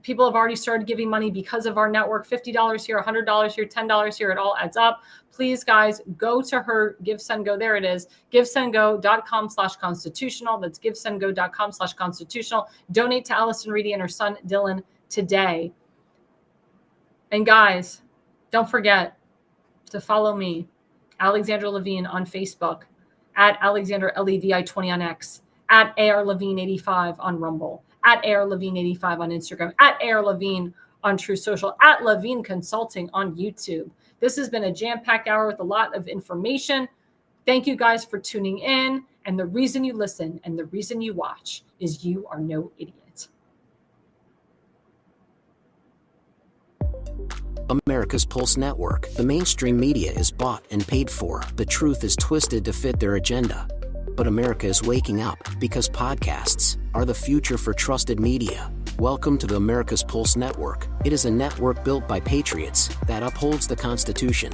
People have already started giving money because of our network. $50 here, $100 here, $10 here. It all adds up. Please, guys, go to her Give, Send, Go. There it is. GiveSendGo.com/constitutional. That's GiveSendGo.com/constitutional. Donate to Allison Reedy and her son Dylan today. And guys, don't forget to follow me, Alexandra Levine, on Facebook, at Alexandra LEVI20 on X, at ARLevine85 on Rumble, at AirLevine85 on Instagram, at AirLevine on True Social, at Levine Consulting on YouTube. This has been a jam-packed hour with a lot of information. Thank you guys for tuning in. And the reason you listen and the reason you watch is you are no idiot. America's Pulse Network. The mainstream media is bought and paid for. The truth is twisted to fit their agenda. But America is waking up because podcasts are the future for trusted media. Welcome to the America's Pulse Network. It is a network built by patriots that upholds the Constitution.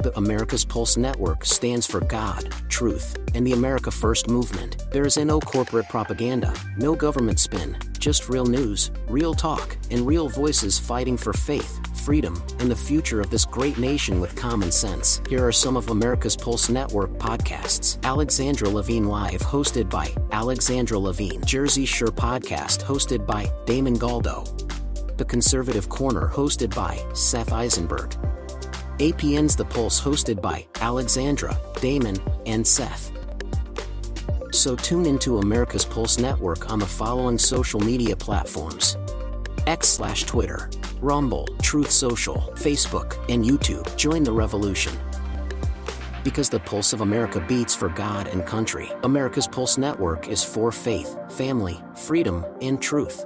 The America's Pulse Network stands for God, truth, and the America First movement. There is no corporate propaganda, no government spin, just real news, real talk, and real voices fighting for faith, freedom, and the future of this great nation with common sense. Here are some of America's Pulse Network podcasts. Alexandra Levine Live, hosted by Alexandra Levine. Jersey Shore Podcast, hosted by Damon Galdo. The Conservative Corner, hosted by Seth Eisenberg. APN's The Pulse, hosted by Alexandra, Damon, and Seth. So tune into America's Pulse Network on the following social media platforms: X/Twitter, Rumble, Truth Social, Facebook, and YouTube. Join the revolution. Because the pulse of America beats for God and country. America's Pulse Network is for faith, family, freedom, and truth.